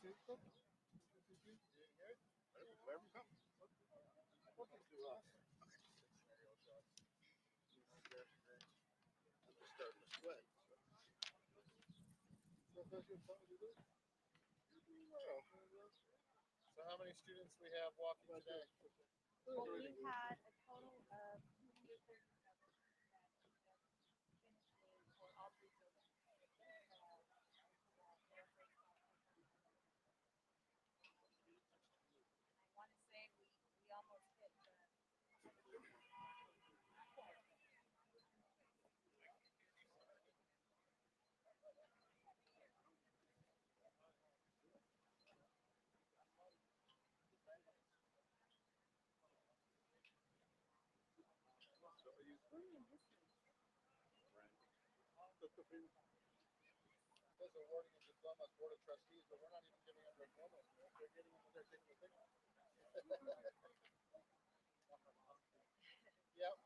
So how many students we have walking today? Well, we had a total of 237 for all three buildings. I want to say we almost hit the. This is awarding a diploma board of trustees, but we're not even giving them diplomas. They're getting them when they're taking the picture. Yep.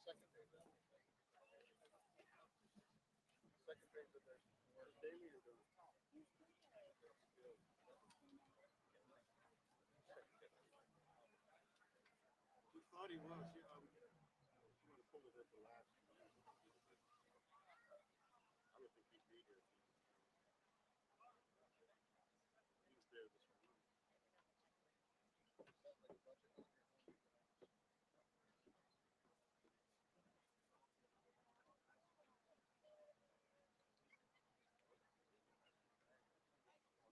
Second page. Second page of there. He thought he was. Yeah, I would have pulled it at the last minute. I would think he'd be here. He was there this morning.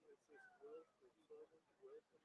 It says Will for servant, Will for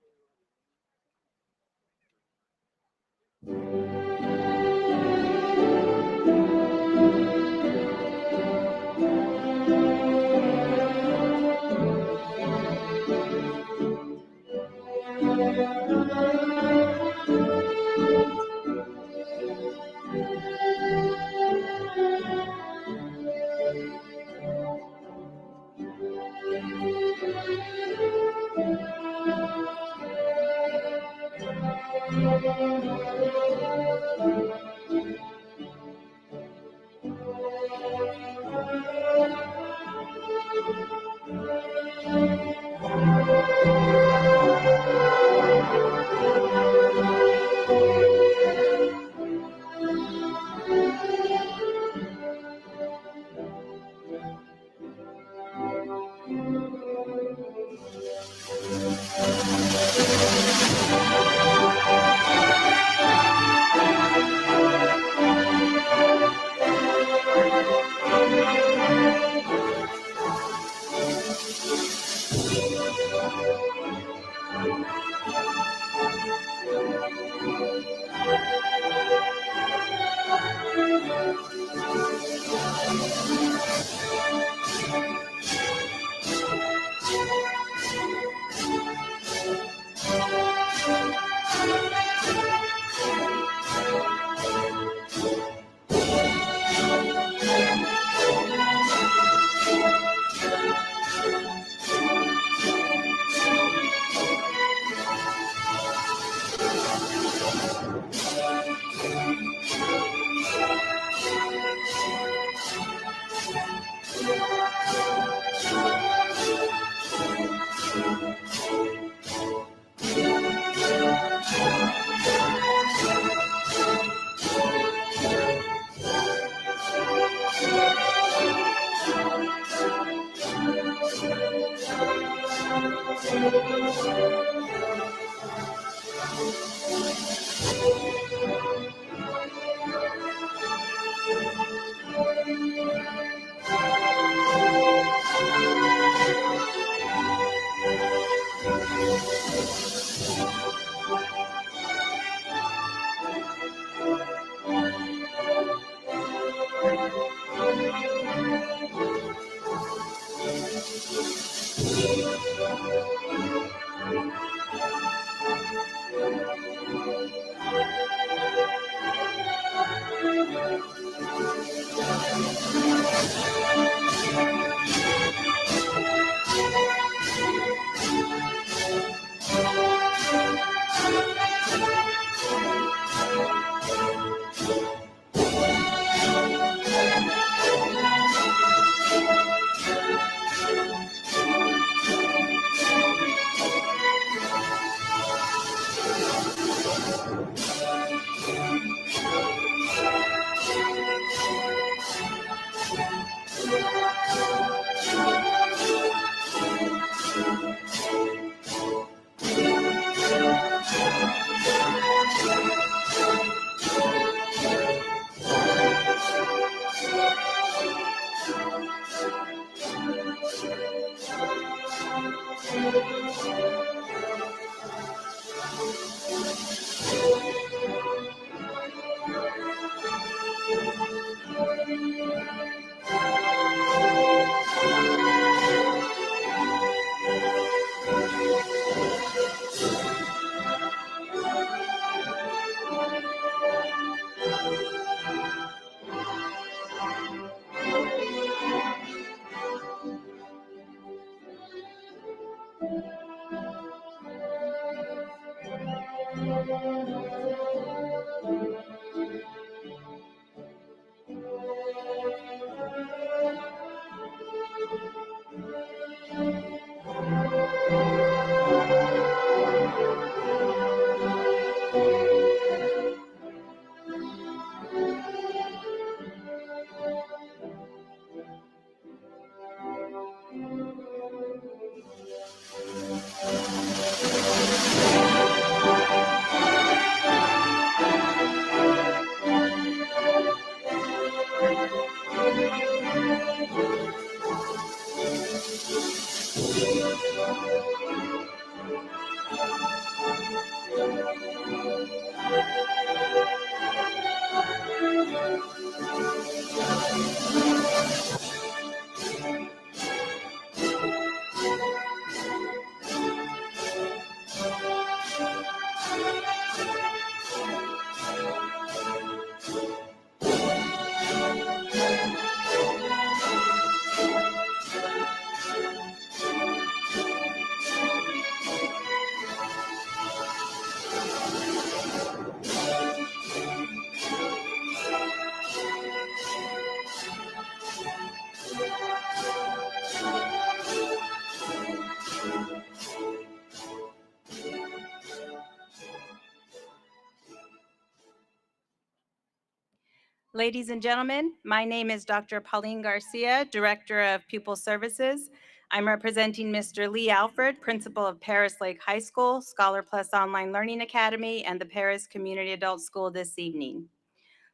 Ladies and gentlemen, my name is Dr. Pauline Garcia, Director of Pupil Services. I'm representing Mr. Lee Alfred, Principal of Perris Lake High School, Scholar Plus Online Learning Academy, and the Perris Community Adult School this evening.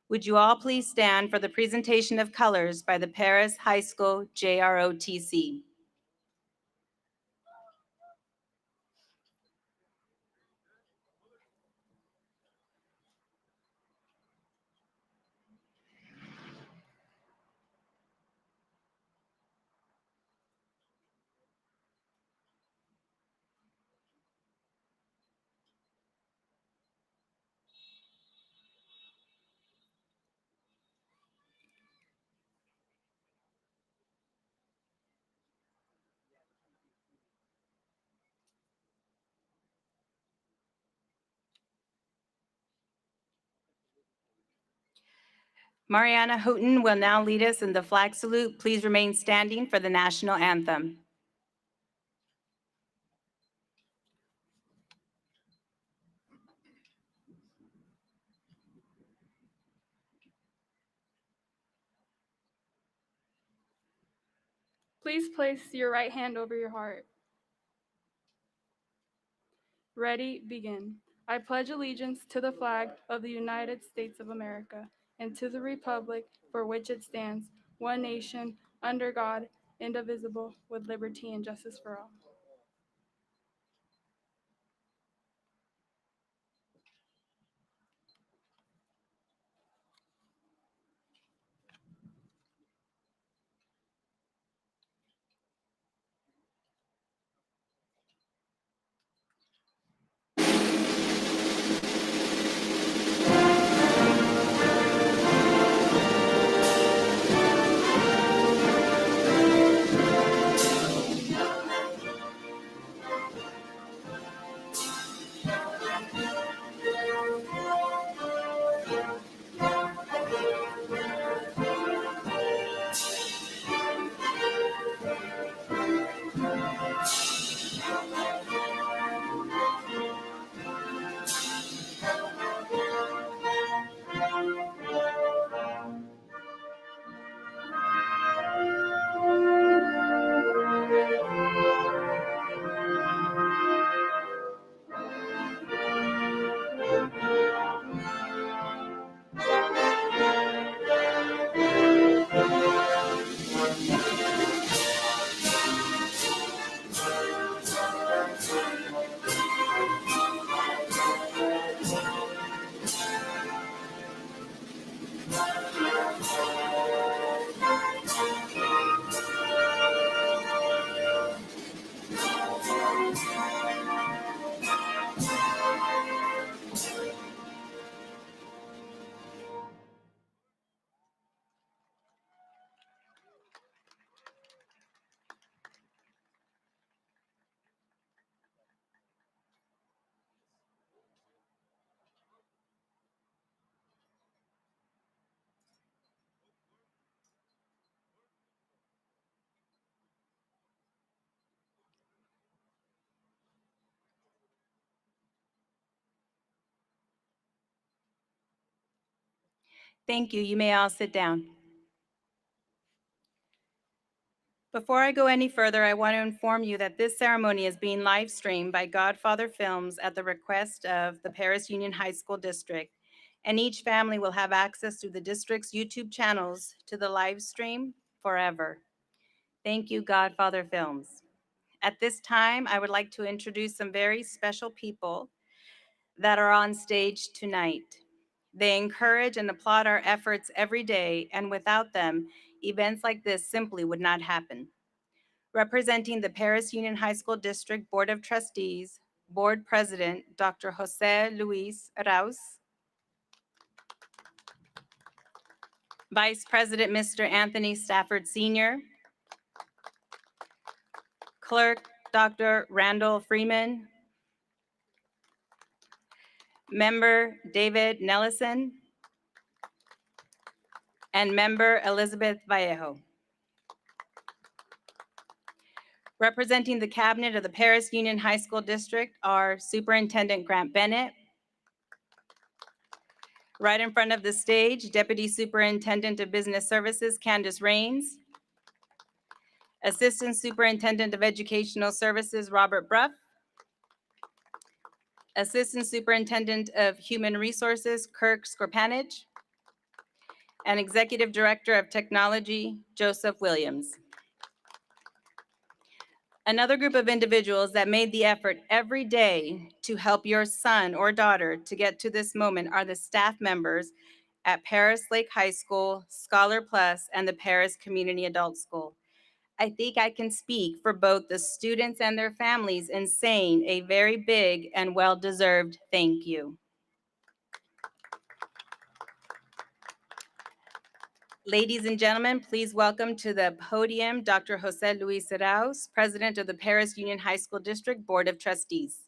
Would you all please stand for the presentation of colors by the Perris High School JROTC. Mariana Houghton will now lead us in the flag salute. Please remain standing for the national anthem. Please place your right hand over your heart. Ready, begin. I pledge allegiance to the flag of the United States of America and to the republic for which it stands, one nation, under God, indivisible, with liberty and justice for all. Thank you. You may all sit down. Before I go any further, I want to inform you that this ceremony is being live streamed by Godfather Films at the request of the Perris Union High School District, and each family will have access to the district's YouTube channels to the live stream forever. Thank you, Godfather Films. At this time, I would like to introduce some very special people that are on stage tonight. They encourage and applaud our efforts every day, and without them, events like this simply would not happen. Representing the Perris Union High School District Board of Trustees, Board President Dr. Jose Luis Arauz, Vice President Mr. Anthony Stafford Sr., Clerk Dr. Randall Freeman, Member David Nellison, and Member Elizabeth Vallejo. Representing the Cabinet of the Perris Union High School District are Superintendent Grant Bennett. Right in front of the stage, Deputy Superintendent of Business Services, Candace Rains. Assistant Superintendent of Educational Services, Robert Bruff. Assistant Superintendent of Human Resources, Kirk Skorpanich. And Executive Director of Technology, Joseph Williams. Another group of individuals that made the effort every day to help your son or daughter to get to this moment are the staff members at Perris Lake High School, Scholar Plus, and the Perris Community Adult School. I think I can speak for both the students and their families in saying a very big and well-deserved thank you. Ladies and gentlemen, please welcome to the podium Dr. Jose Luis Arauz, President of the Perris Union High School District Board of Trustees.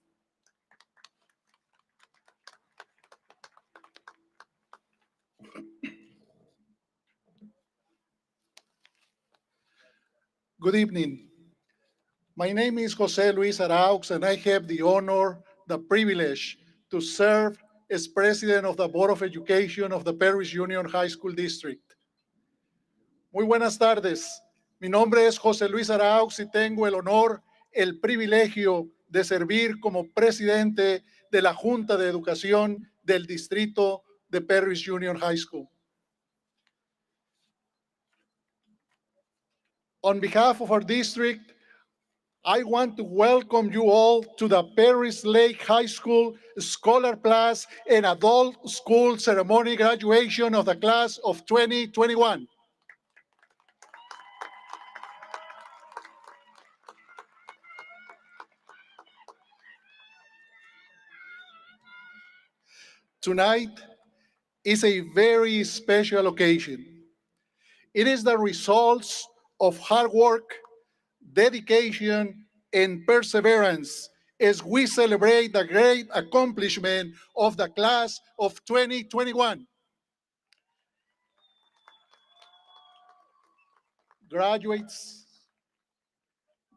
Good evening. My name is Jose Luis Arauz, and I have the honor, the privilege to serve as President of the Board of Education of the Perris Union High School District. Muy buenas tardes. Mi nombre es José Luis Arauz y tengo el honor, el privilegio de servir como presidente de la Junta de Educación del Distrito de Perris Union High School. On behalf of our district, I want to welcome you all to the Perris Lake High School Scholar Plus and Adult School Ceremony graduation of the class of 2021. Tonight is a very special occasion. It is the results of hard work, dedication, and perseverance as we celebrate the great accomplishment of the class of 2021. Graduates,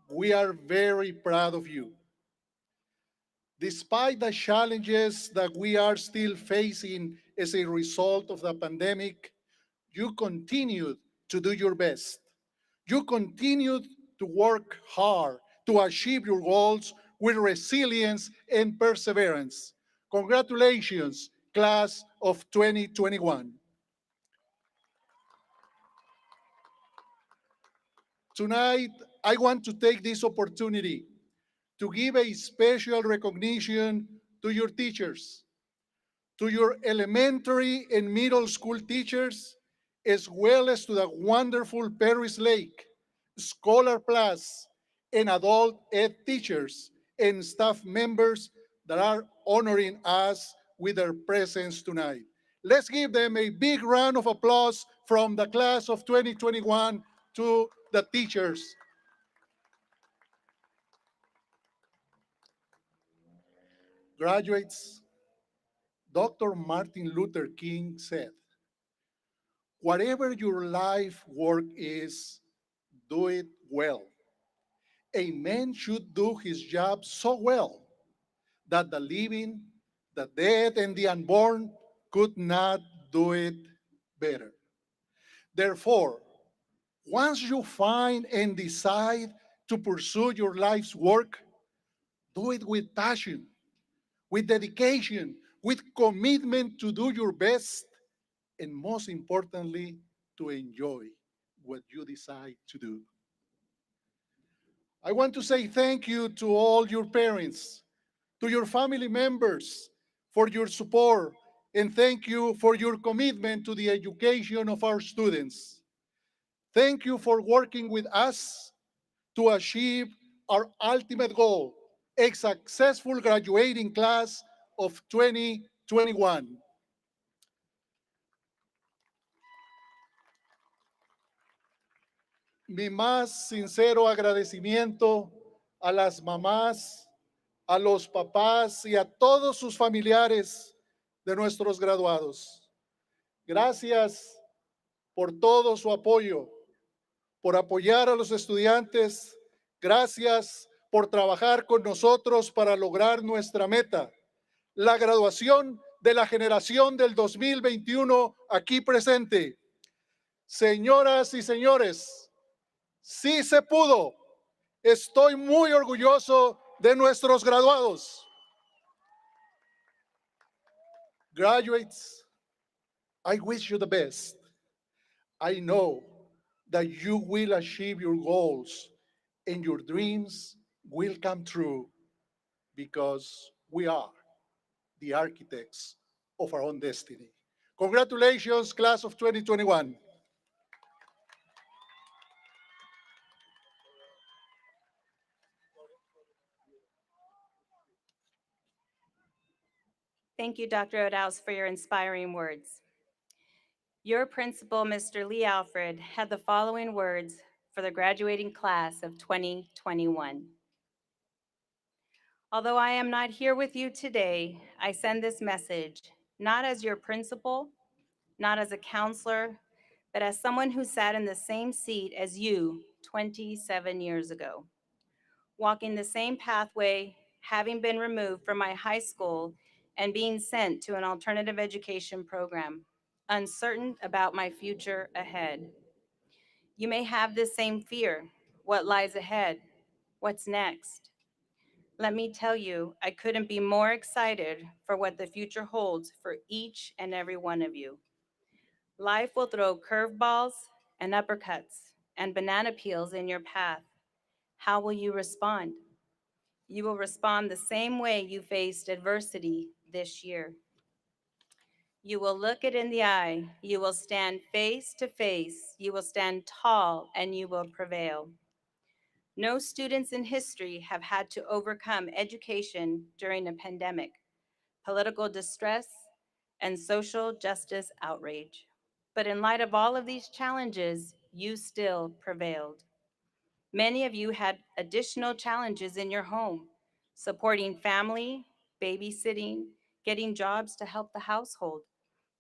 we are very proud of you. Despite the challenges that we are still facing as a result of the pandemic, you continued to do your best. You continued to work hard to achieve your goals with resilience and perseverance. Congratulations, class of 2021. Tonight, I want to take this opportunity to give a special recognition to your teachers, to your elementary and middle school teachers, as well as to the wonderful Perris Lake, Scholar Plus, and adult ed teachers and staff members that are honoring us with their presence tonight. Let's give them a big round of applause from the class of 2021 to the teachers. Graduates, Dr. Martin Luther King said, "Whatever your life work is, do it well. A man should do his job so well that the living, the dead, and the unborn could not do it better. Therefore, once you find and decide to pursue your life's work, do it with passion, with dedication, with commitment to do your best, and most importantly, to enjoy what you decide to do. I want to say thank you to all your parents, to your family members for your support, and thank you for your commitment to the education of our students. Thank you for working with us to achieve our ultimate goal, a successful graduating class of 2021. Mi más sincero agradecimiento a las mamás, a los papás y a todos sus familiares de nuestros graduados. Gracias por todo su apoyo, por apoyar a los estudiantes. Gracias por trabajar con nosotros para lograr nuestra meta, la graduación de la generación del 2021 aquí presente. Señoras y señores, sí se pudo. Estoy muy orgulloso de nuestros graduados. Graduates, I wish you the best. I know that you will achieve your goals and your dreams will come true because we are the architects of our own destiny. Congratulations, class of 2021. Thank you, Dr. Odaus, for your inspiring words. Your principal, Mr. Lee Alfred, had the following words for the graduating class of 2021. Although I am not here with you today, I send this message not as your principal, not as a counselor, but as someone who sat in the same seat as you 27 years ago, walking the same pathway, having been removed from my high school and being sent to an alternative education program, uncertain about my future ahead. You may have this same fear. What lies ahead? What's next? Let me tell you, I couldn't be more excited for what the future holds for each and every one of you. Life will throw curveballs and uppercuts and banana peels in your path. How will you respond? You will respond the same way you faced adversity this year. You will look it in the eye. You will stand face to face. You will stand tall and you will prevail. No students in history have had to overcome education during a pandemic, political distress, and social justice outrage. But in light of all of these challenges, you still prevailed. Many of you had additional challenges in your home, supporting family, babysitting, getting jobs to help the household.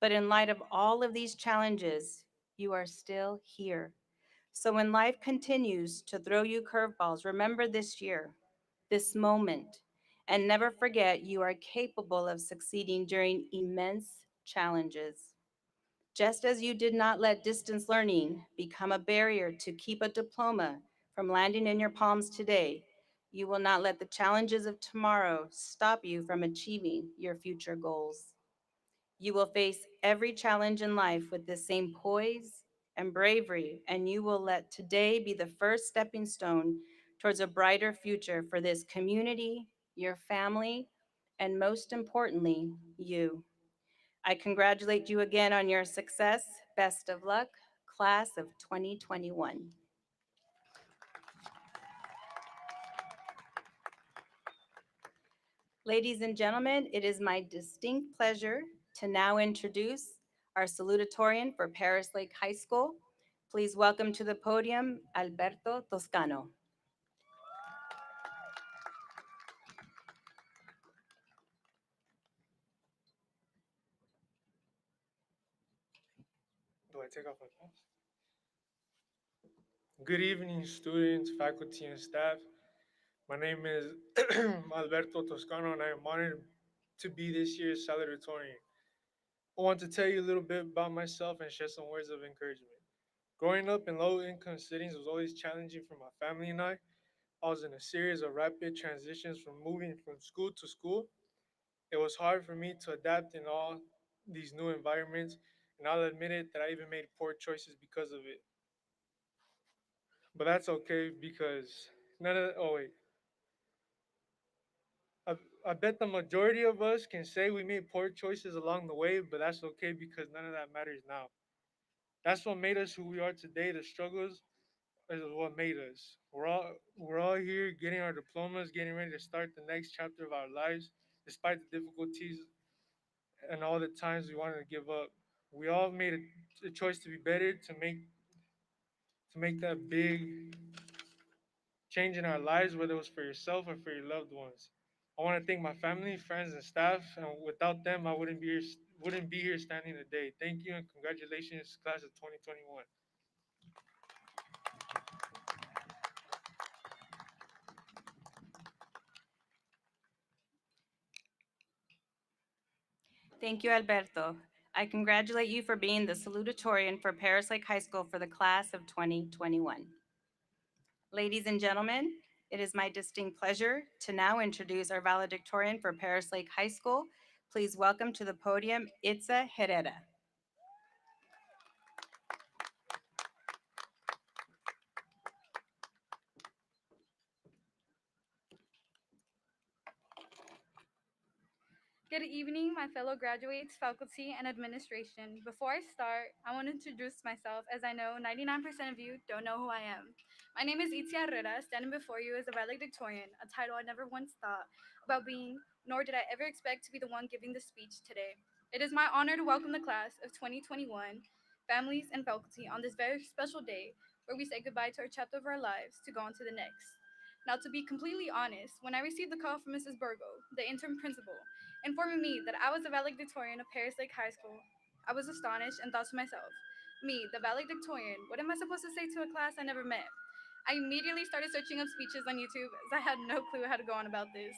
But in light of all of these challenges, you are still here. So when life continues to throw you curveballs, remember this year, this moment, and never forget you are capable of succeeding during immense challenges. Just as you did not let distance learning become a barrier to keep a diploma from landing in your palms today, you will not let the challenges of tomorrow stop you from achieving your future goals. You will face every challenge in life with the same poise and bravery, and you will let today be the first stepping stone towards a brighter future for this community, your family, and most importantly, you. I congratulate you again on your success. Best of luck, class of 2021. Ladies and gentlemen, it is my distinct pleasure to now introduce our salutatorian for Perris Lake High School. Please welcome to the podium Alberto Toscano. Do I take off my caps? Good evening, students, faculty, and staff. My name is Alberto Toscano, and I am honored to be this year's salutatorian. I want to tell you a little bit about myself and share some words of encouragement. Growing up in low income settings was always challenging for my family and I. I was in a series of rapid transitions from moving from school to school. It was hard for me to adapt in all these new environments, and I'll admit it that I even made poor choices because of it. But that's okay because none of oh wait, I, I bet the majority of us can say we made poor choices along the way, but that's okay because none of that matters now. That's what made us who we are today. The struggles is what made us. We're all here getting our diplomas, getting ready to start the next chapter of our lives, despite the difficulties and all the times we wanted to give up. We all made a choice to be better, to make that big change in our lives, whether it was for yourself or for your loved ones. I want to thank my family, friends, and staff, and without them, I wouldn't be here standing today. Thank you and congratulations, class of 2021. Thank you, Alberto. I congratulate you for being the salutatorian for Paris Lake High School for the class of 2021. Ladies and gentlemen, it is my distinct pleasure to now introduce our valedictorian for Paris Lake High School. Please welcome to the podium Itza Herrera. Good evening, my fellow graduates, faculty, and administration. Before I start, I want to introduce myself as I know 99% of you don't know who I am. My name is Itzia Herrera, standing before you as a valedictorian, a title I never once thought about being, nor did I ever expect to be the one giving the speech today. It is my honor to welcome the class of 2021, families and faculty on this very special day where we say goodbye to our chapter of our lives to go on to the next. Now, to be completely honest, when I received the call from Mrs. Burgo, the interim principal, informing me that I was the valedictorian of Paris Lake High School, I was astonished and thought to myself, me, the valedictorian, what am I supposed to say to a class I never met? I immediately started searching up speeches on YouTube as I had no clue how to go on about this.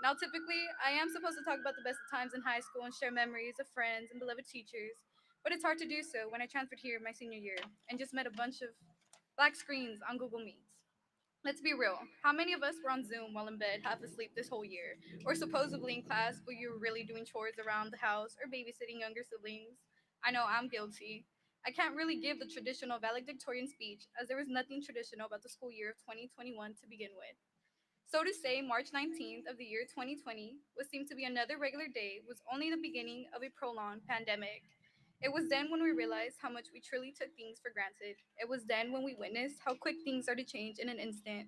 Now, typically, I am supposed to talk about the best of times in high school and share memories of friends and beloved teachers, but it's hard to do so when I transferred here my senior year and just met a bunch of black screens on Google Meets. Let's be real. How many of us were on Zoom while in bed, half asleep this whole year? Or supposedly in class, but you were really doing chores around the house or babysitting younger siblings? I know I'm guilty. I can't really give the traditional valedictorian speech as there was nothing traditional about the school year of 2021 to begin with. So to say March 19th of the year 2020 was seemed to be another regular day was only the beginning of a prolonged pandemic. It was then when we realized how much we truly took things for granted. It was then when we witnessed how quick things are to change in an instant,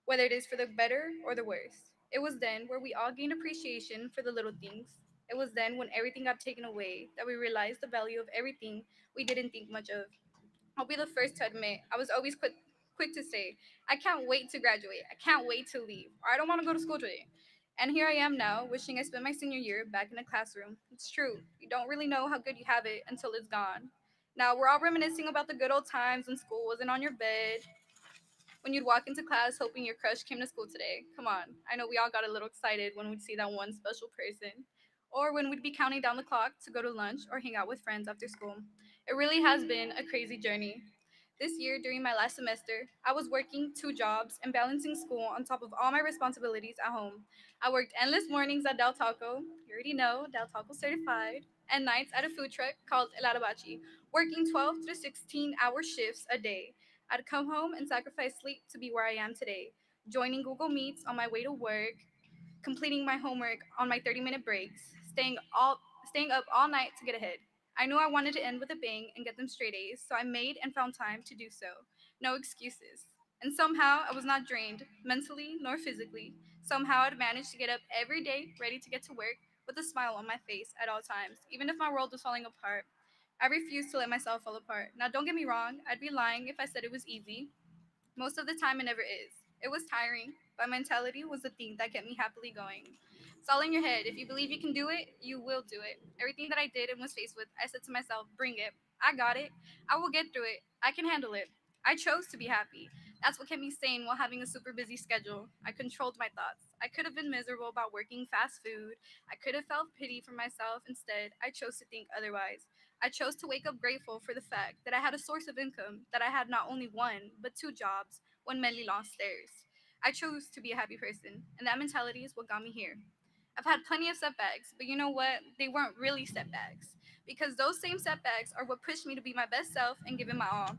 whether it is for the better or the worse. It was then where we all gained appreciation for the little things. It was then when everything got taken away that we realized the value of everything we didn't think much of. I'll be the first to admit I was always quick to say, I can't wait to graduate. I can't wait to leave. Or I don't want to go to school today. And here I am now, wishing I spent my senior year back in the classroom. It's true. You don't really know how good you have it until it's gone. Now, we're all reminiscing about the good old times when school wasn't on your bed, when you'd walk into class hoping your crush came to school today. Come on. I know we all got a little excited when we'd see that one special person. Or when we'd be counting down the clock to go to lunch or hang out with friends after school. It really has been a crazy journey. This year, during my last semester, I was working two jobs and balancing school on top of all my responsibilities at home. I worked endless mornings at Del Taco, you already know, Del Taco certified, and nights at a food truck called El Arabachi, working 12 to 16-hour shifts a day. I'd come home and sacrifice sleep to be where I am today, joining Google Meets on my way to work, completing my homework on my 30-minute breaks, staying up all night to get ahead. I knew I wanted to end with a bang and get them straight A's, so I made and found time to do so. No excuses. And somehow I was not drained, mentally nor physically. Somehow I'd managed to get up every day ready to get to work with a smile on my face at all times, even if my world was falling apart. I refused to let myself fall apart. Now, don't get me wrong, I'd be lying if I said it was easy. Most of the time, it never is. It was tiring, but mentality was the thing that kept me happily going. It's all in your head. If you believe you can do it, you will do it. Everything that I did and was faced with, I said to myself, bring it. I got it. I will get through it. I can handle it. I chose to be happy. That's what kept me sane while having a super busy schedule. I controlled my thoughts. I could have been miserable about working fast food. I could have felt pity for myself. Instead, I chose to think otherwise. I chose to wake up grateful for the fact that I had a source of income, that I had not only one, but two jobs when many lost theirs. I chose to be a happy person, and that mentality is what got me here. I've had plenty of setbacks, but you know what? They weren't really setbacks, because those same setbacks are what pushed me to be my best self and give it my all.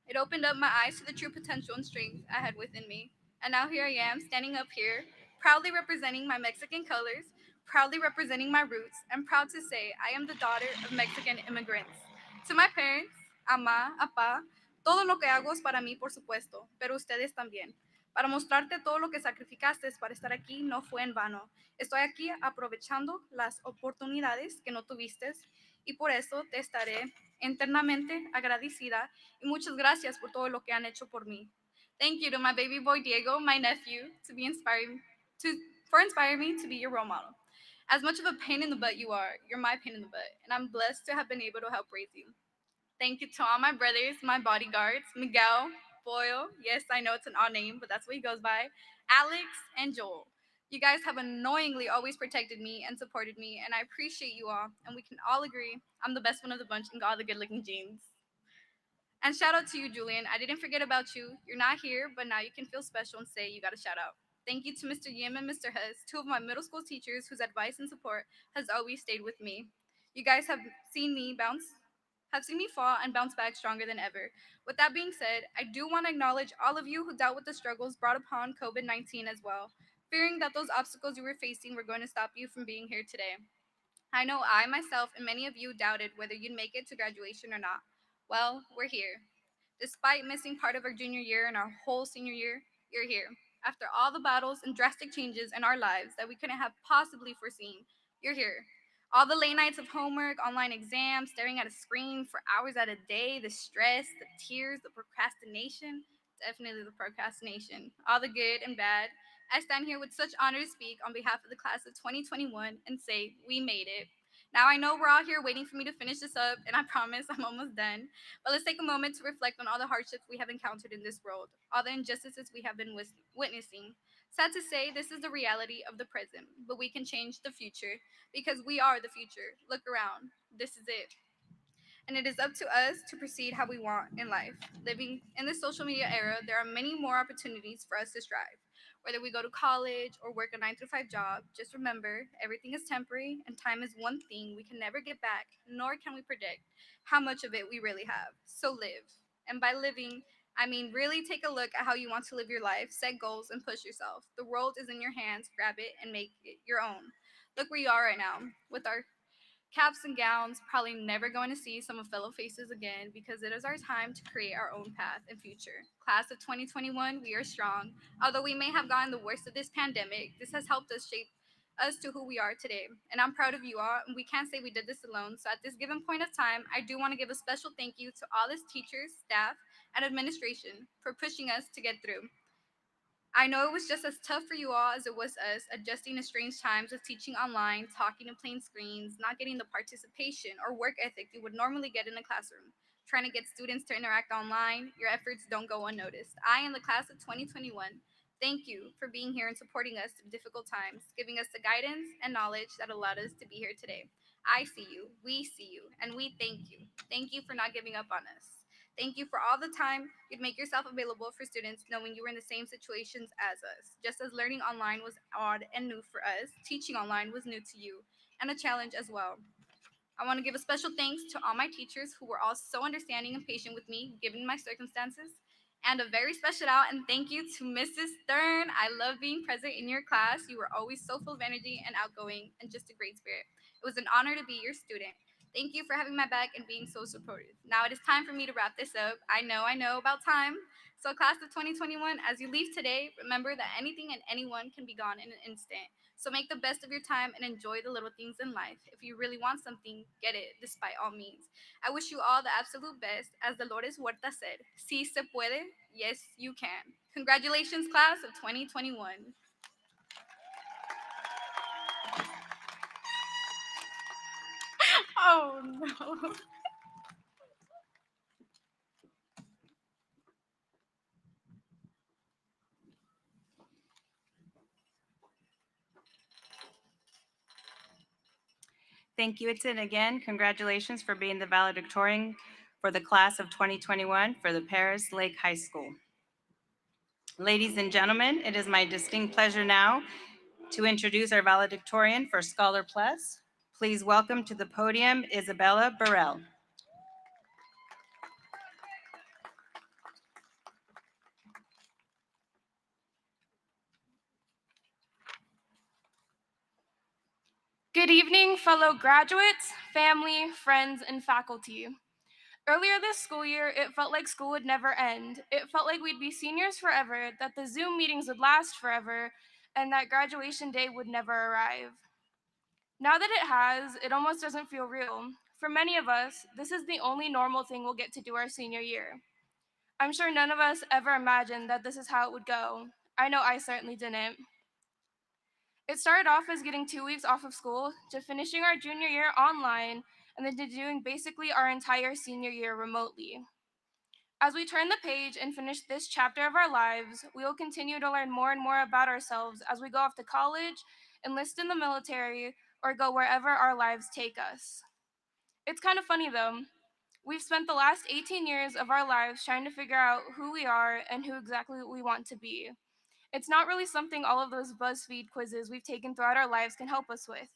It opened up my eyes to the true potential and strength I had within me. And now here I am, standing up here, proudly representing my Mexican colors, proudly representing my roots, and proud to say I am the daughter of Mexican immigrants. To my parents, ama, apa, todo lo que hago es para mí, por supuesto, pero ustedes también. Para mostrarte todo lo que sacrificaste para estar aquí no fue en vano. Estoy aquí aprovechando las oportunidades que no tuviste y por eso te estaré eternamente agradecida y muchas gracias por todo lo que han hecho por mí. Thank you to my baby boy Diego, my nephew, to for inspiring me to be your role model. As much of a pain in the butt you are, you're my pain in the butt, and I'm blessed to have been able to help raise you. Thank you to all my brothers, my bodyguards, Miguel, Boyle. Yes, I know it's an odd name, but that's what he goes by. Alex and Joel. You guys have annoyingly always protected me and supported me, and I appreciate you all. And we can all agree I'm the best one of the bunch and got all the good looking genes. And shout out to you, Julian. I didn't forget about you. You're not here, but now you can feel special and say you got a shout out. Thank you to Mr. Yim and Mr. Hess, two of my middle school teachers whose advice and support has always stayed with me. You guys seen me have seen me fall and bounce back stronger than ever. With that being said, I do want to acknowledge all of you who dealt with the struggles brought upon COVID 19 as well, fearing that those obstacles you were facing were going to stop you from being here today. I know I myself and many of you doubted whether you'd make it to graduation or not. Well, we're here. Despite missing part of our junior year and our whole senior year, you're here. After all the battles and drastic changes in our lives that we couldn't have possibly foreseen, you're here. All the late nights of homework, online exams, staring at a screen for hours at a day, the stress, the tears, the procrastination, definitely the procrastination, all the good and bad. I stand here with such honor to speak on behalf of the class of 2021 and say, we made it. Now I know we're all here waiting for me to finish this up, and I promise I'm almost done. But let's take a moment to reflect on all the hardships we have encountered in this world, all the injustices we have been witnessing. Sad to say, this is the reality of the present, but we can change the future because we are the future. Look around. This is it. And it is up to us to proceed how we want in life. Living in this social media era, there are many more opportunities for us to strive. Whether we go to college or work a 9 to 5 job, just remember everything is temporary and time is one thing we can never get back, nor can we predict how much of it we really have. So live. And by living, I mean really take a look at how you want to live your life, set goals, and push yourself. The world is in your hands, grab it and make it your own. Look where you are right now with our caps and gowns, probably never going to see some of fellow faces again because it is our time to create our own path and future. Class of 2021, we are strong. Although we may have gotten the worst of this pandemic, this has helped us shape us to who we are today. And I'm proud of you all, and we can't say we did this alone. So at this given point of time, I do want to give a special thank you to all its teachers, staff, and administration for pushing us to get through. I know it was just as tough for you all as it was us, adjusting to strange times of teaching online, talking to plain screens, not getting the participation or work ethic you would normally get in a classroom. Trying to get students to interact online, your efforts don't go unnoticed. I, in the class of 2021, thank you for being here and supporting us through difficult times, giving us the guidance and knowledge that allowed us to be here today. I see you, we see you, and we thank you. Thank you for not giving up on us. Thank you for all the time you'd make yourself available for students knowing you were in the same situations as us. Just as learning online was odd and new for us, teaching online was new to you and a challenge as well. I want to give a special thanks to all my teachers who were all so understanding and patient with me given my circumstances. And a very special out and thank you to Mrs. Stern. I love being present in your class. You were always so full of energy and outgoing and just a great spirit. It was an honor to be your student. Thank you for having my back and being so supportive. Now it is time for me to wrap this up. I know about time. So, class of 2021, as you leave today, remember that anything and anyone can be gone in an instant. So, make the best of your time and enjoy the little things in life. If you really want something, get it, despite all means. I wish you all the absolute best. As Dolores Huerta said, si se puede, yes, you can. Congratulations, class of 2021. Oh, no. Thank you, Itzin. Again, congratulations for being the valedictorian for the class of 2021 for the Perris Lake High School. Ladies and gentlemen, it is my distinct pleasure now to introduce our valedictorian for Scholar Plus. Please welcome to the podium Isabella Burrell. Good evening, fellow graduates, family, friends, and faculty. Earlier this school year, it felt like school would never end. It felt like we'd be seniors forever, that the Zoom meetings would last forever, and that graduation day would never arrive. Now that it has, it almost doesn't feel real. For many of us, this is the only normal thing we'll get to do our senior year. I'm sure none of us ever imagined that this is how it would go. I know I certainly didn't. It started off as getting 2 weeks off of school, to finishing our junior year online, and then to doing basically our entire senior year remotely. As we turn the page and finish this chapter of our lives, we will continue to learn more and more about ourselves as we go off to college, enlist in the military, or go wherever our lives take us. It's kind of funny though. We've spent the last 18 years of our lives trying to figure out who we are and who exactly we want to be. It's not really something all of those BuzzFeed quizzes we've taken throughout our lives can help us with.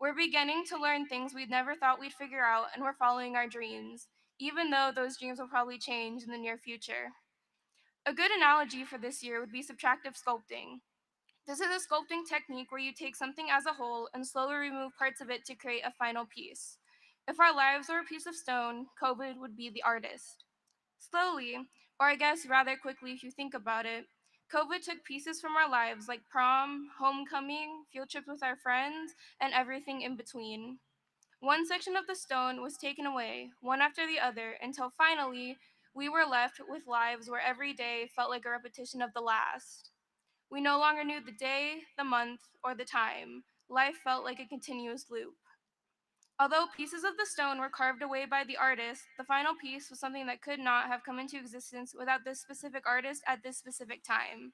We're beginning to learn things we'd never thought we'd figure out, and we're following our dreams, even though those dreams will probably change in the near future. A good analogy for this year would be subtractive sculpting. This is a sculpting technique where you take something as a whole and slowly remove parts of it to create a final piece. If our lives were a piece of stone, COVID would be the artist. Slowly, or I guess rather quickly if you think about it, COVID took pieces from our lives like prom, homecoming, field trips with our friends, and everything in between. One section of the stone was taken away, one after the other, until finally we were left with lives where every day felt like a repetition of the last. We no longer knew the day, the month, or the time. Life felt like a continuous loop. Although pieces of the stone were carved away by the artist, the final piece was something that could not have come into existence without this specific artist at this specific time.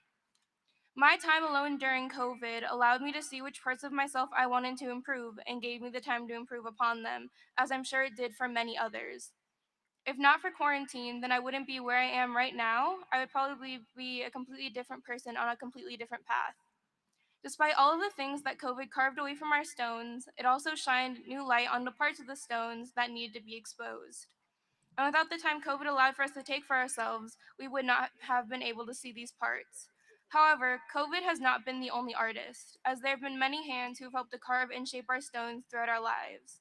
My time alone during COVID allowed me to see which parts of myself I wanted to improve and gave me the time to improve upon them, as I'm sure it did for many others. If not for quarantine, then I wouldn't be where I am right now. I would probably be a completely different person on a completely different path. Despite all of the things that COVID carved away from our stones, it also shined new light on the parts of the stones that needed to be exposed. And without the time COVID allowed for us to take for ourselves, we would not have been able to see these parts. However, COVID has not been the only artist, as there have been many hands who have helped to carve and shape our stones throughout our lives.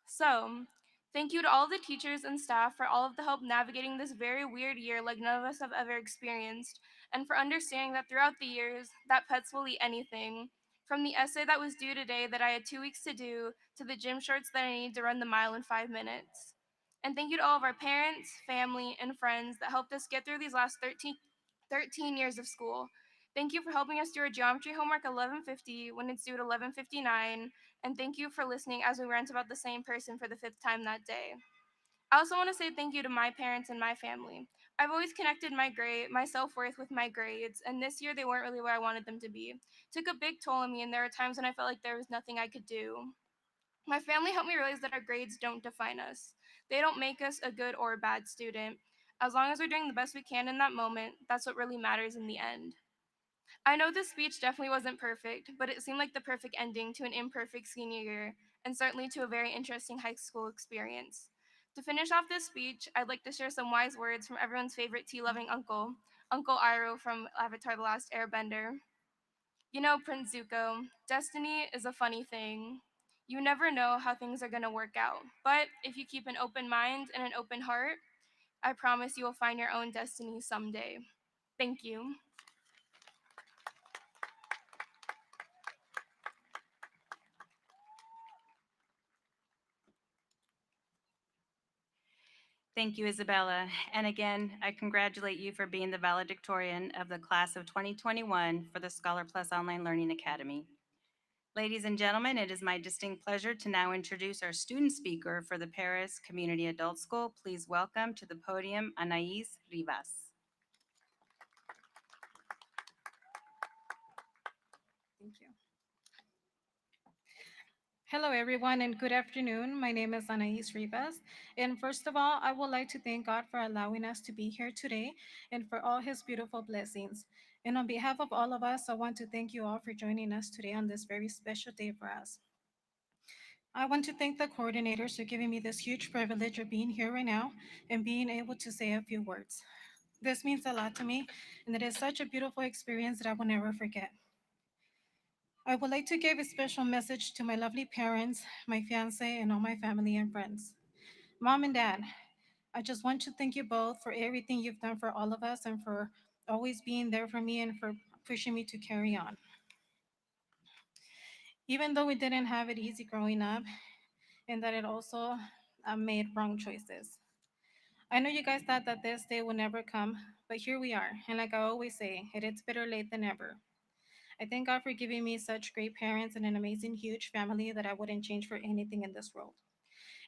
So, thank you to all the teachers and staff for all of the help navigating this very weird year like none of us have ever experienced, and for understanding that throughout the years, that pets will eat anything. From the essay that was due today that I had 2 weeks to do, to the gym shorts that I need to run the mile in 5 minutes. And thank you to all of our parents, family, and friends that helped us get through these last 13 years of school. Thank you for helping us do our geometry homework at 11:50 when it's due at 11:59, and thank you for listening as we rant about the same person for the fifth time that day. I also want to say thank you to my parents and my family. I've always connected my self-worth with my grades, and this year they weren't really where I wanted them to be. It took a big toll on me, and there were times when I felt like there was nothing I could do. My family helped me realize that our grades don't define us. They don't make us a good or a bad student. As long as we're doing the best we can in that moment, that's what really matters in the end. I know this speech definitely wasn't perfect, but it seemed like the perfect ending to an imperfect senior year, and certainly to a very interesting high school experience. To finish off this speech, I'd like to share some wise words from everyone's favorite tea-loving uncle, Uncle Iroh from Avatar The Last Airbender. You know, Prince Zuko, destiny is a funny thing. You never know how things are going to work out, but if you keep an open mind and an open heart, I promise you will find your own destiny someday. Thank you. Thank you, Isabella. And again, I congratulate you for being the valedictorian of the class of 2021 for the Scholar Plus Online Learning Academy. Ladies and gentlemen, it is my distinct pleasure to now introduce our student speaker for the Perris Community Adult School. Please welcome to the podium Anais Rivas. Thank you. Hello, everyone, and good afternoon. My name is Anais Rivas. And first of all, I would like to thank God for allowing us to be here today and for all his beautiful blessings. And on behalf of all of us, I want to thank you all for joining us today on this very special day for us. I want to thank the coordinators for giving me this huge privilege of being here right now and being able to say a few words. This means a lot to me, and it is such a beautiful experience that I will never forget. I would like to give a special message to my lovely parents, my fiance, and all my family and friends. Mom and Dad, I just want to thank you both for everything you've done for all of us and for always being there for me and for pushing me to carry on. Even though we didn't have it easy growing up, and that it also made wrong choices. I know you guys thought that this day would never come, but here we are. And like I always say, it's better late than never. I thank God for giving me such great parents and an amazing, huge family that I wouldn't change for anything in this world.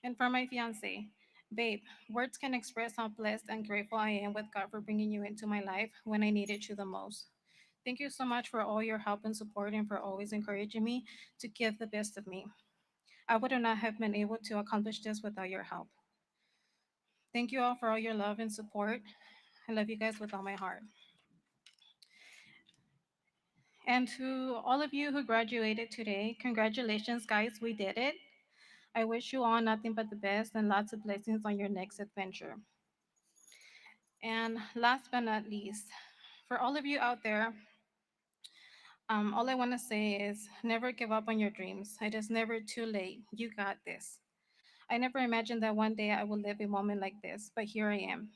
And for my fiance, babe, words can express how blessed and grateful I am with God for bringing you into my life when I needed you the most. Thank you so much for all your help and support and for always encouraging me to give the best of me. I would not have been able to accomplish this without your help. Thank you all for all your love and support. I love you guys with all my heart. And to all of you who graduated today, congratulations, guys, we did it. I wish you all nothing but the best and lots of blessings on your next adventure. And last but not least, for all of you out there, all I want to say is never give up on your dreams. It is never too late. You got this. I never imagined that one day I would live a moment like this, but here I am.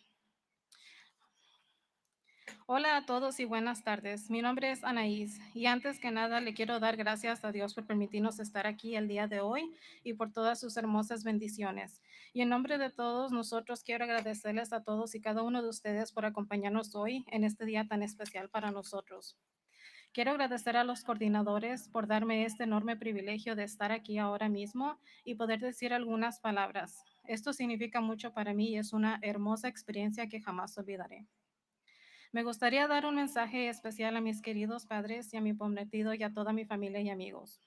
Hola a todos y buenas tardes. Mi nombre es Anaís y antes que nada le quiero dar gracias a Dios por permitirnos estar aquí el día de hoy y por todas sus hermosas bendiciones. Y en nombre de todos nosotros quiero agradecerles a todos y cada uno de ustedes por acompañarnos hoy en este día tan especial para nosotros. Quiero agradecer a los coordinadores por darme este enorme privilegio de estar aquí ahora mismo y poder decir algunas palabras. Esto significa mucho para mí y es una hermosa experiencia que jamás olvidaré. Me gustaría dar un mensaje especial a mis queridos padres y a mi prometido y a toda mi familia y amigos.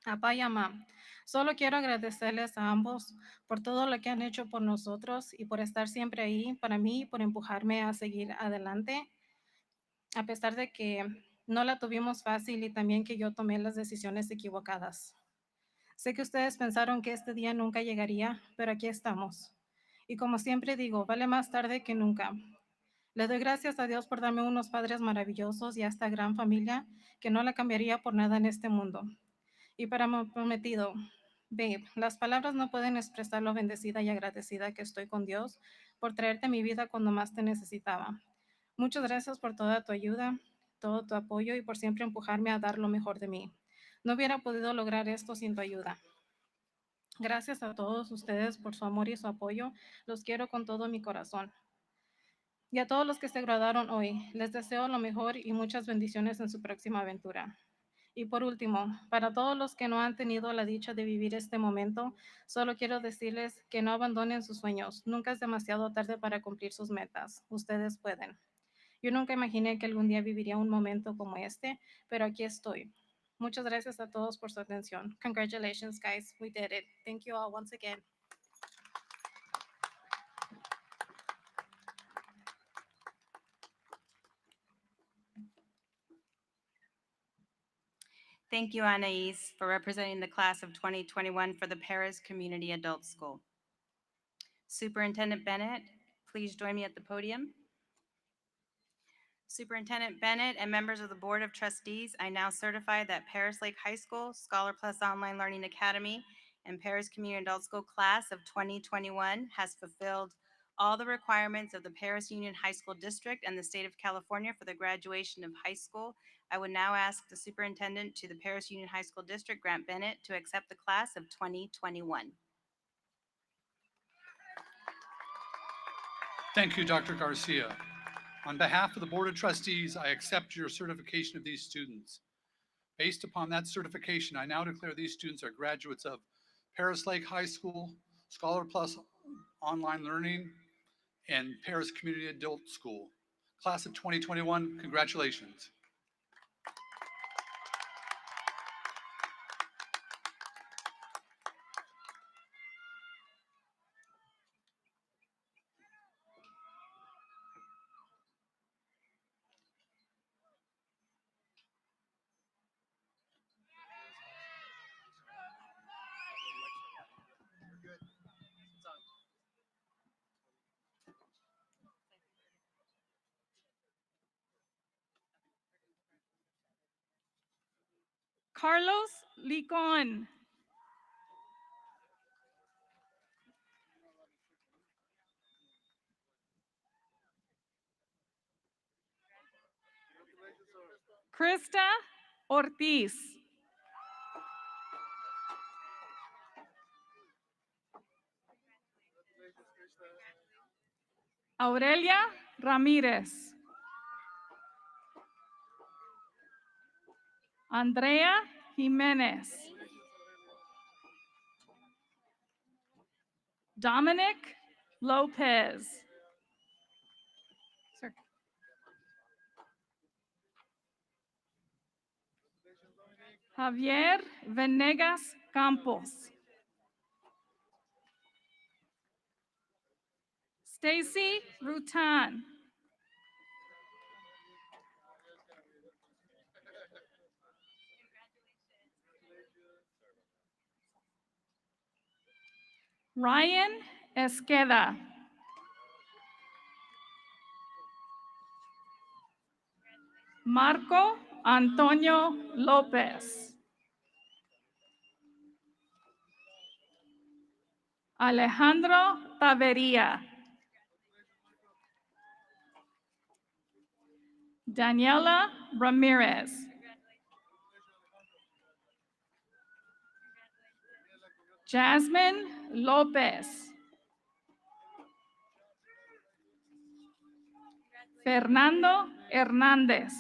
Papá y mamá, solo quiero agradecerles a ambos por todo lo que han hecho por nosotros y por estar siempre ahí para mí y por empujarme a seguir adelante, a pesar de que no la tuvimos fácil y también que yo tomé las decisiones equivocadas. Sé que ustedes pensaron que este día nunca llegaría, pero aquí estamos. Y como siempre digo, vale más tarde que nunca. Le doy gracias a Dios por darme unos padres maravillosos y a esta gran familia que no la cambiaría por nada en este mundo. Y para mi prometido, babe, las palabras no pueden expresar lo bendecida y agradecida que estoy con Dios por traerte a mi vida cuando más te necesitaba. Muchas gracias por toda tu ayuda, todo tu apoyo y por siempre empujarme a dar lo mejor de mí. No hubiera podido lograr esto sin tu ayuda. Gracias a todos ustedes por su amor y su apoyo. Los quiero con todo mi corazón. Y a todos los que se graduaron hoy, les deseo lo mejor y muchas bendiciones en su próxima aventura. Y por último, para todos los que no han tenido la dicha de vivir este momento, solo quiero decirles que no abandonen sus sueños. Nunca es demasiado tarde para cumplir sus metas. Ustedes pueden. Yo nunca imaginé que algún día viviría un momento como este, pero aquí estoy. Muchas gracias a todos por su atención. Congratulations, guys. We did it. Thank you all once again. Thank you, Anais, for representing the class of 2021 for the Perris Community Adult School. Superintendent Bennett, please join me at the podium. Superintendent Bennett and members of the Board of Trustees, I now certify that Perris Lake High School, Scholar Plus Online Learning Academy, and Perris Community Adult School Class of 2021 has fulfilled all the requirements of the Perris Union High School District and the State of California for the graduation of high school. I would now ask the Superintendent to the Perris Union High School District, Grant Bennett, to accept the class of 2021. Thank you, Dr. Garcia. On behalf of the Board of Trustees, I accept your certification of these students. Based upon that certification, I now declare these students are graduates of Perris Lake High School, Scholar Plus Online Learning, and Perris Community Adult School. Class of 2021, congratulations. Carlos Licon. Krista Ortiz. Aurelia Ramírez. Andrea Jimenez. Dominic Lopez. Sir. Javier Venegas Campos. Stacy Rutan. Ryan Esqueda. Marco Antonio López. Alejandro Taveria. Daniela Ramirez. Jasmine Lopez. Fernando Hernández.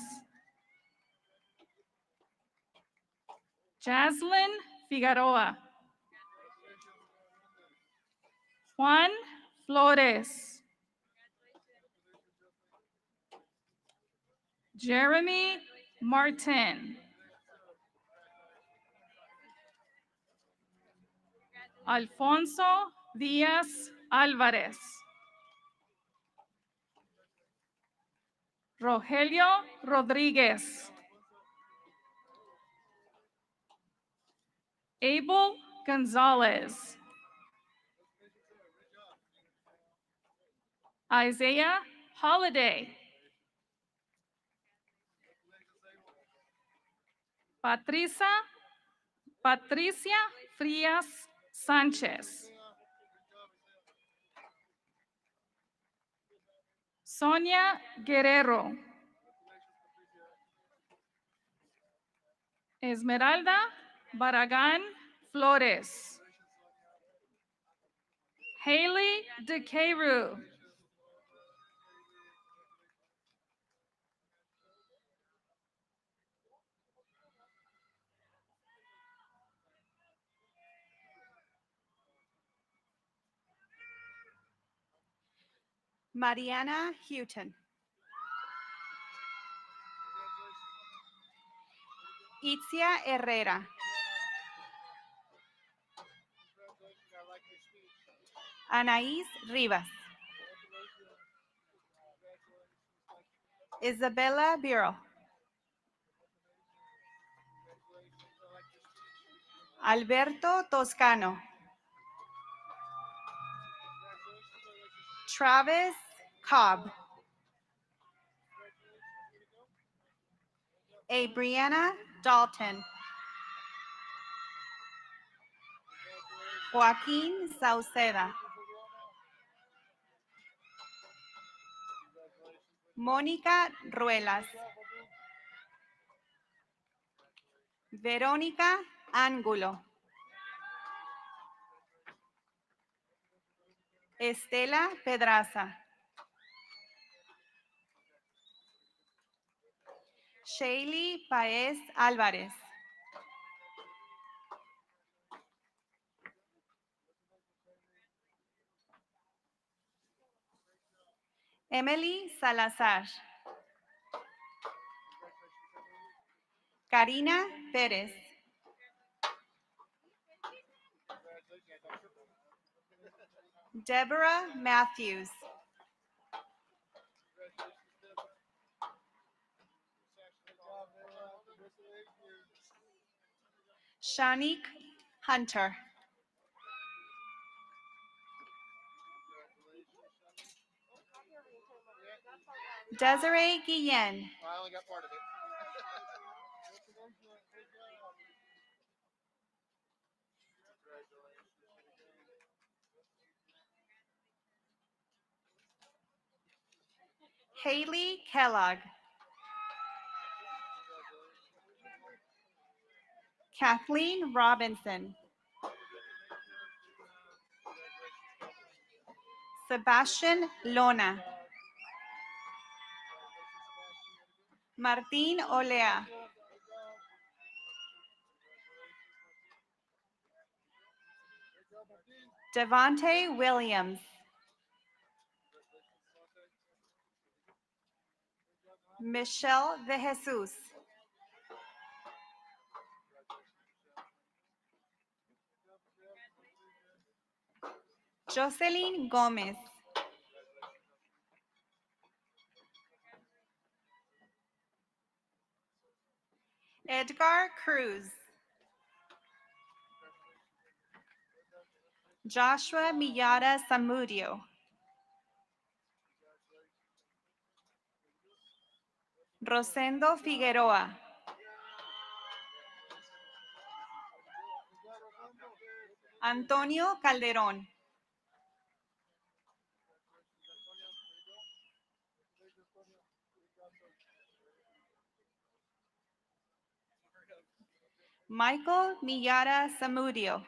Jaslyn Figueroa. Juan Flores. Jeremy Martin. Alfonso Díaz Álvarez. Rogelio Rodríguez. Abel Gonzalez. Isaiah Holiday. Patricia Frias Sánchez. Sonia Guerrero. Esmeralda Barragán Flores. Haley DeCaru. Mariana Houghton. Itzia Herrera. Anaís Rivas. Isabella Bureau. Alberto Toscano. Travis Cobb. Brianna Dalton. Joaquín Sauceda. Mónica Ruelas. Verónica Ángulo. Estela Pedraza. Shaylee Paez Álvarez. Emily Salazar. Karina Pérez. Deborah Matthews. Shanique Hunter. Desiree Guillen. I only got part of it. Haley Kellogg. Kathleen Robinson. Sebastian Lona. Martín Olea. Devontae Williams. Michelle De Jesus. Jocelyn Gomez. Edgar Cruz. Joshua Miyata Samudio. Rosendo Figueroa. Antonio Calderón. Michael Miyata Samudio.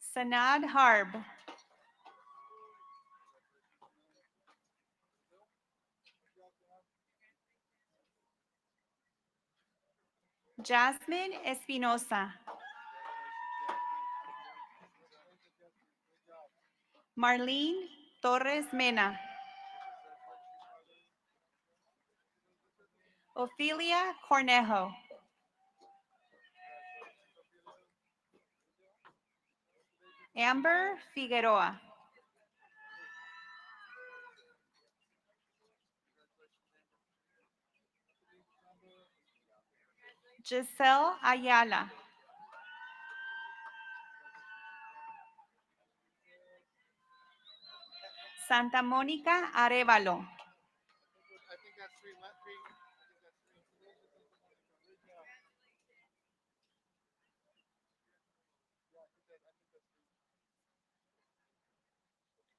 Sanad Harb. Jasmine Espinosa. Marlene Torres Mena. Ophelia Cornejo. Amber Figueroa. Giselle Ayala. Santa Mónica Arevalo.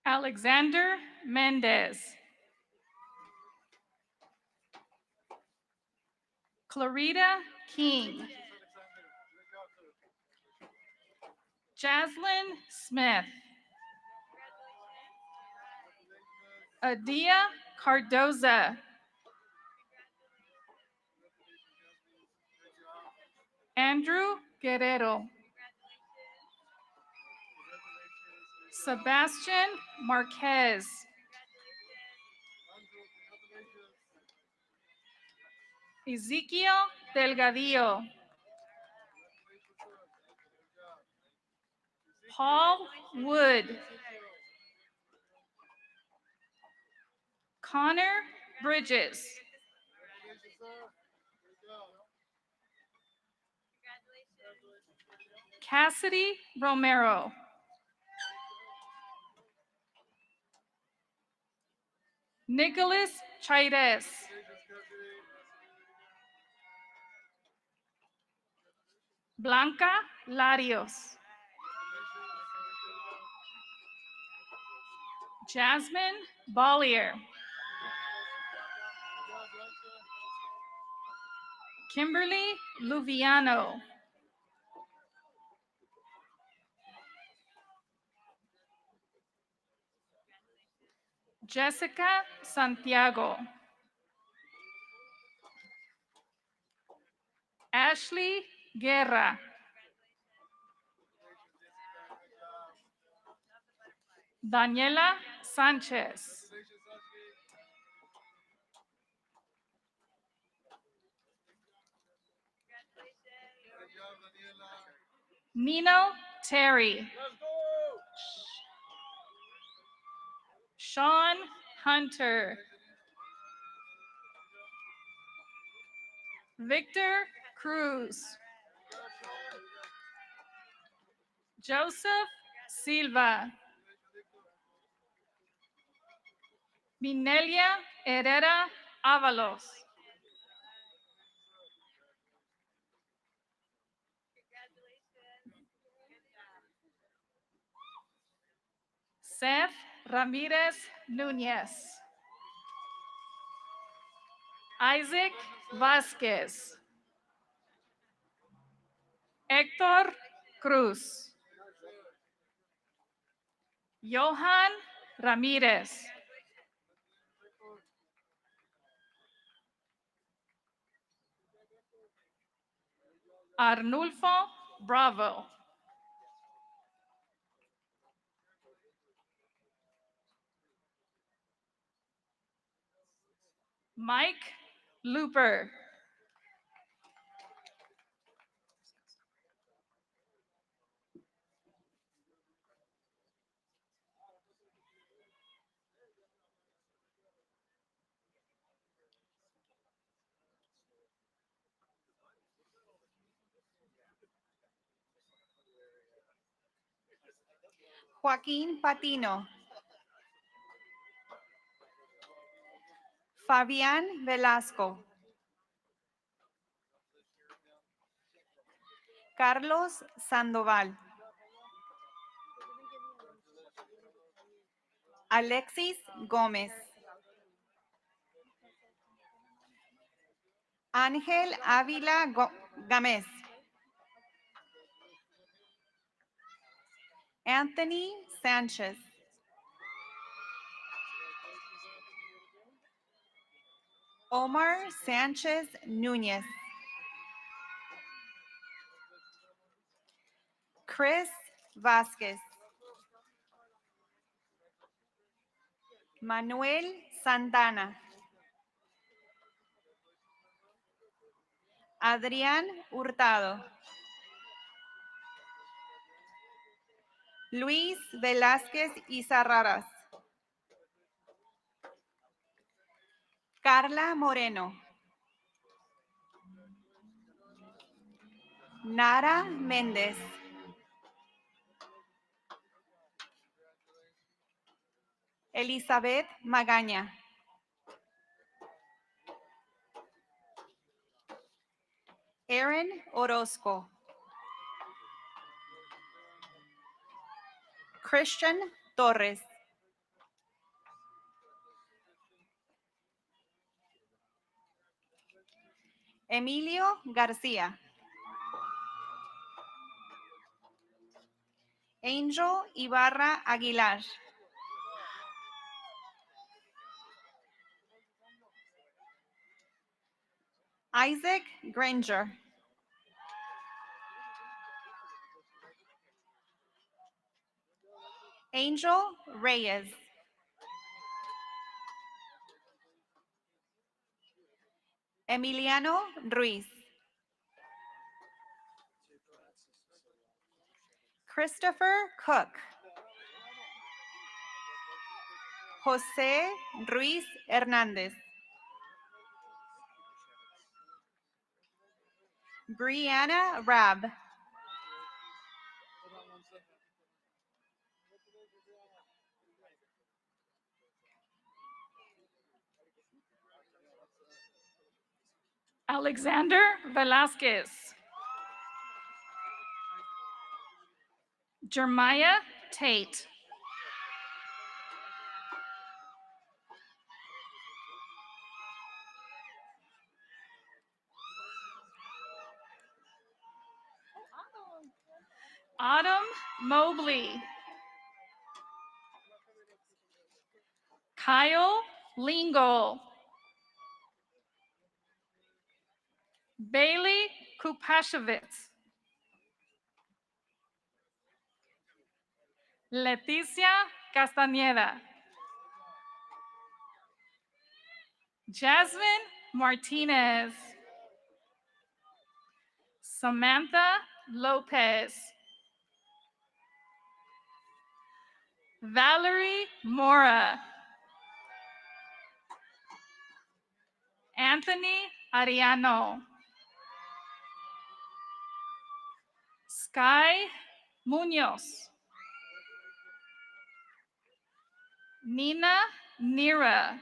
Alexander Mendez. Clarita King. Jaslyn Smith. Adia Cardoza. Andrew Guerrero. Sebastian Marquez. Ezekiel Delgadillo. Paul Wood. Connor Bridges. Cassidy Romero. Nicholas Chaires. Blanca Larios. Jasmine Bollier. Kimberly Luviano. Jessica Santiago. Ashley Guerra. Daniela Sanchez. Nino Terry. Sean Hunter. Victor Cruz. Joseph Silva. Minelia Herrera Avalos. Seth Ramirez Núñez. Isaac Vázquez. Héctor Cruz. Johan Ramírez. Arnulfo Bravo. Mike Looper. Joaquín Patino. Fabián Velasco. Carlos Sandoval. Alexis Gómez. Ángel Ávila Gámez. Anthony Sánchez. Omar Sánchez Núñez. Chris Vázquez. Manuel Santana. Adrián Hurtado. Luis Velázquez Izarraras. Carla Moreno. Nara Méndez. Elizabeth Magaña. Aaron Orozco. Christian Torres. Emilio García. Angel Ibarra Aguilar. Isaac Granger. Angel Reyes. Emiliano Ruiz. Christopher Cook. José Ruiz Hernández. Brianna Rab. Alexander Velasquez. Jeremiah Tate. Autumn Mobley. Kyle Lingle. Bailey Kupashevitz. Leticia Castañeda. Jasmine Martinez. Samantha Lopez. Valerie Mora. Anthony Ariano. Sky Munoz. Nina Nira.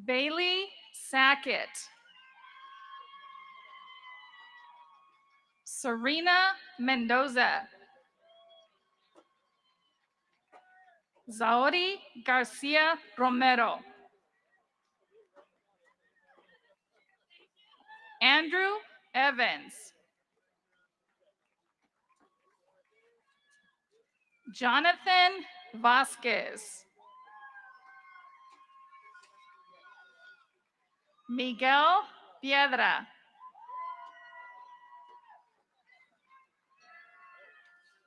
Bailey Sackett. Serena Mendoza. Zaori Garcia Romero. Andrew Evans. Jonathan Vasquez. Miguel Piedra.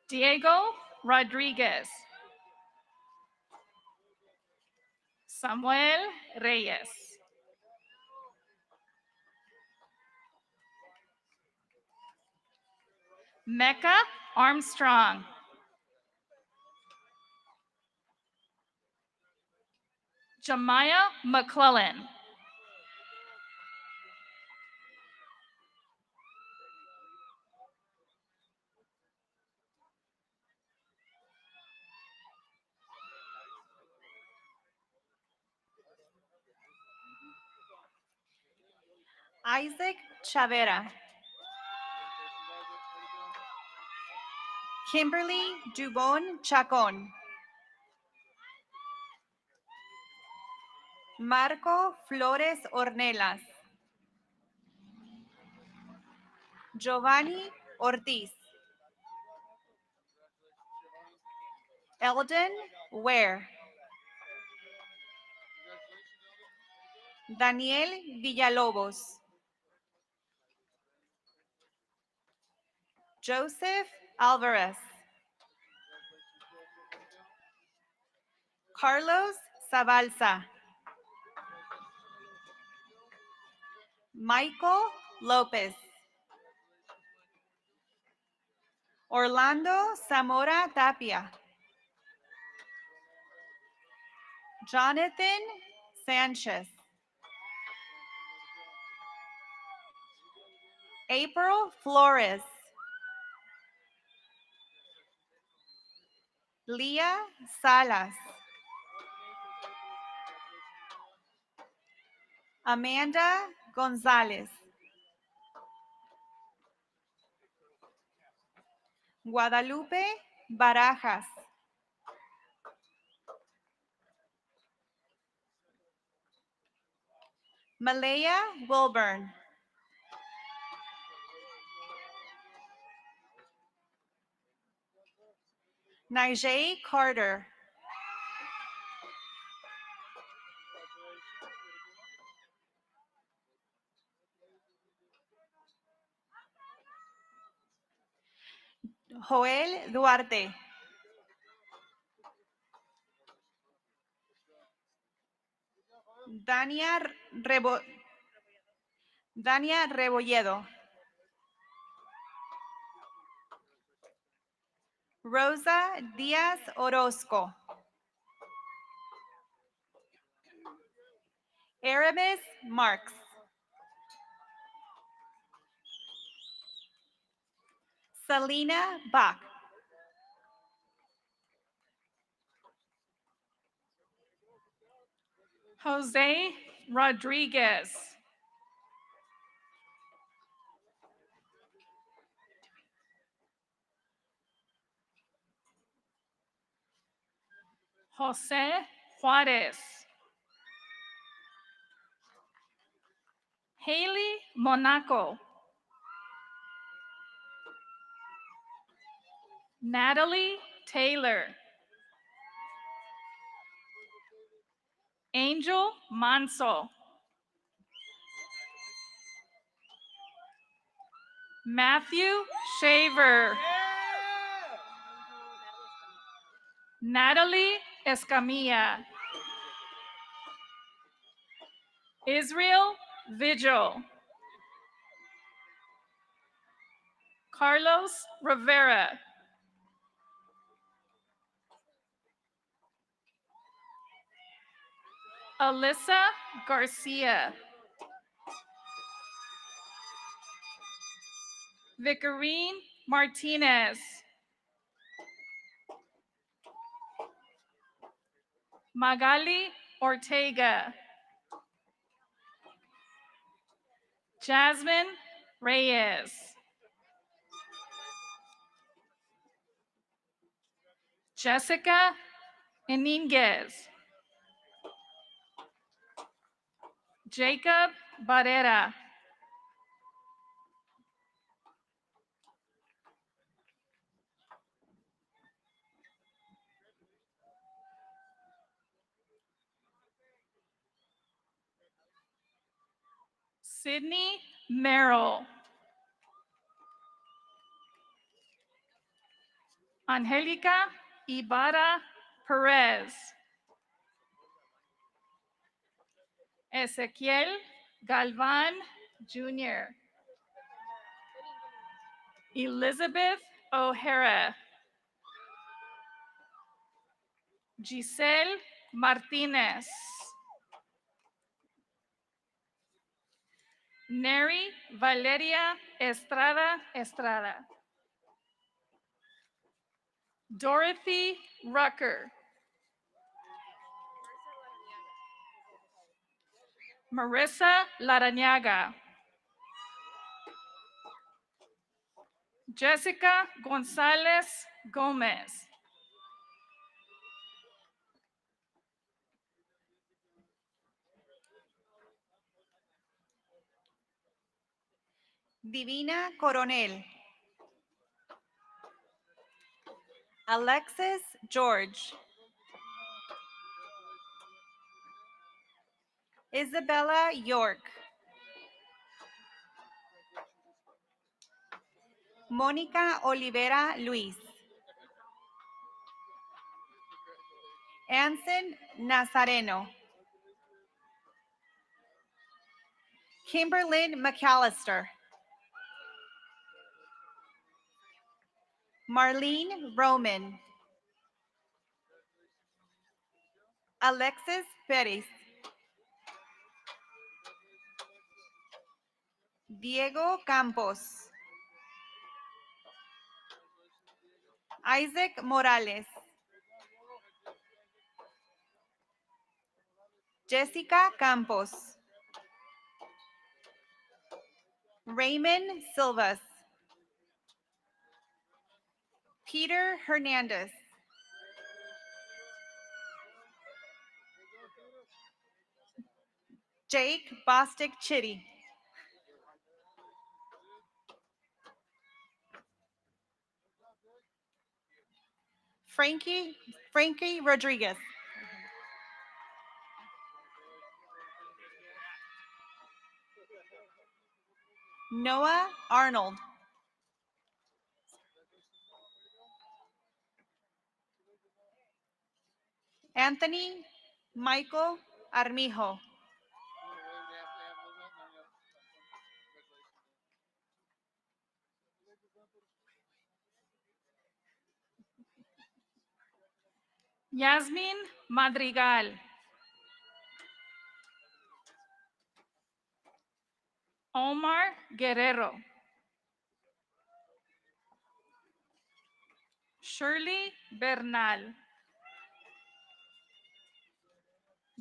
Diego Rodriguez. Samuel Reyes. Mecca Armstrong. Jemiah McClellan. Isaac Chavera. Kimberly Dubon Chacon. Marco Flores Ornelas. Giovanni Ortiz. Eldon Ware. Daniel Villalobos. Joseph Alvarez. Carlos Zabalza. Michael Lopez. Orlando Zamora Tapia. Jonathan Sanchez. April Flores. Leah Salas. Amanda Gonzalez. Guadalupe Barajas. Malaya Wilburn. Nijay Carter. Joel Duarte. Dania Rebolledo. Rosa Diaz Orozco. Aramis Marks. Selena Bach. Jose Rodriguez. Jose Juarez. Haley Monaco. Natalie Taylor. Angel Manso. Matthew Shaver. Natalie Escamilla. Israel Vigil. Carlos Rivera. Alyssa Garcia. Vicarine Martinez. Magali Ortega. Jasmine Reyes. Jessica Iniguez. Jacob Barrera. Sydney Merrill. Angelica Ibarra Perez. Ezequiel Galvan Jr. Elizabeth O'Hara. Giselle Martinez. Neri Valeria Estrada Estrada. Dorothy Rucker. Marissa Laranaga. Jessica Gonzalez Gomez. Divina Coronel. Alexis George. Isabella York. Mónica Olivera Luis. Anson Nazareno. Kimberlyn McAllister. Marlene Roman. Alexis Perris. Diego Campos. Isaac Morales. Jessica Campos. Raymond Silvas. Peter Hernandez. Jake Bostic Chitty. Frankie Rodriguez. Noah Arnold. Anthony Michael Armijo. Yasmin Madrigal. Omar Guerrero. Shirley Bernal.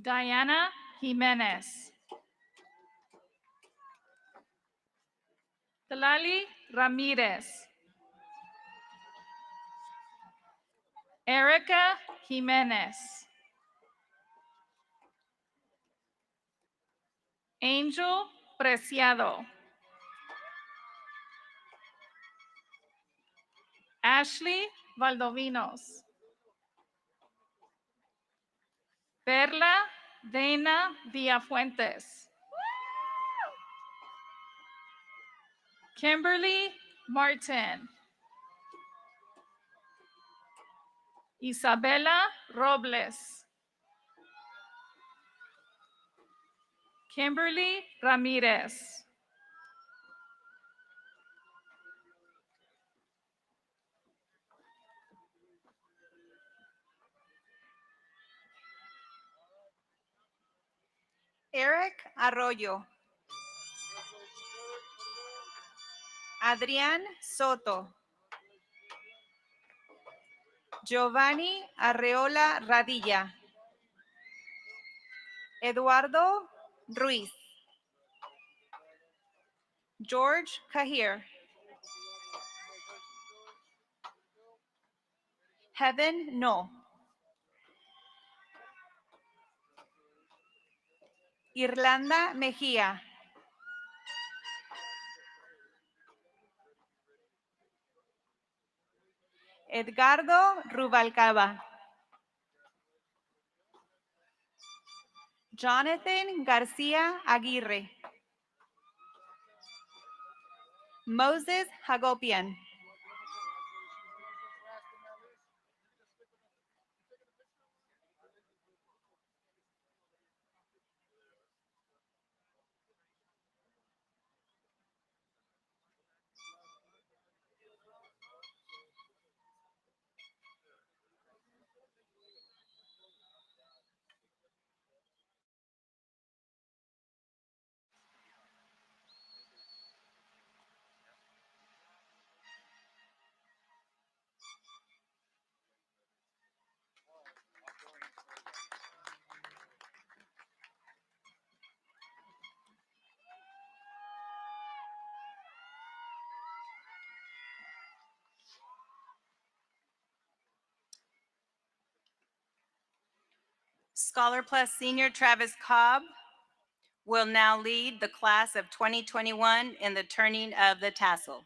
Diana Jimenez. Talali Ramirez. Erica Jimenez. Angel Preciado. Ashley Valdovinos. Perla Dana Villafuentes. Kimberly Martin. Isabella Robles. Kimberly Ramirez. Eric Arroyo. Adrián Soto. Giovanni Arreola Radilla. Eduardo Ruiz. George Cahir. Heaven No. Irlanda Mejía. Edgardo Rubalcaba. Jonathan Garcia Aguirre. Moses Hagopian. Scholar Plus Senior Travis Cobb will now lead the class of 2021 in the turning of the tassel.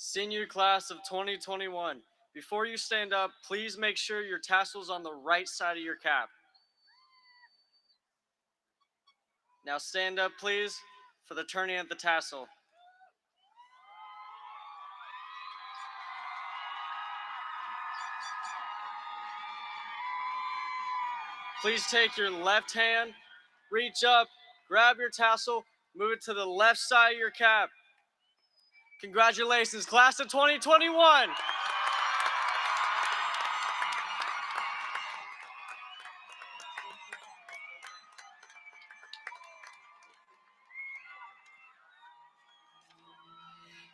Senior class of 2021, before you stand up, please make sure your tassel's on the right side of your cap. Now stand up, please, for the turning of the tassel. Please take your left hand, reach up, grab your tassel, move it to the left side of your cap. Congratulations, class of 2021.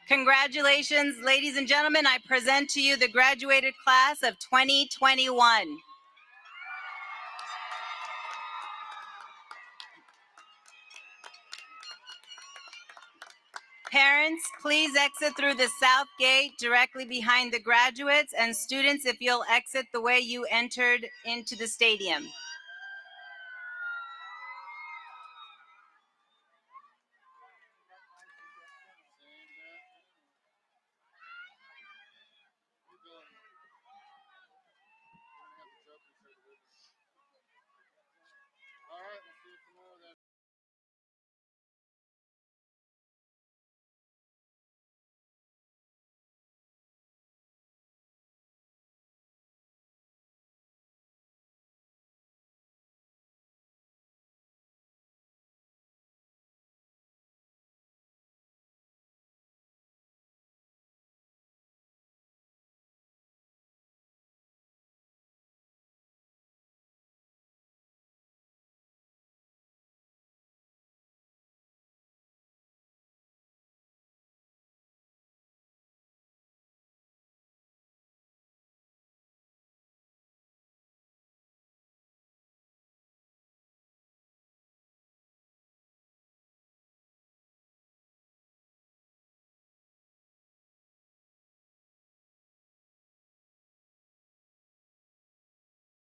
Congratulations, ladies and gentlemen. I present to you the graduated class of 2021. Parents, please exit through the south gate directly behind the graduates, and students, if you'll exit the way you entered into the stadium.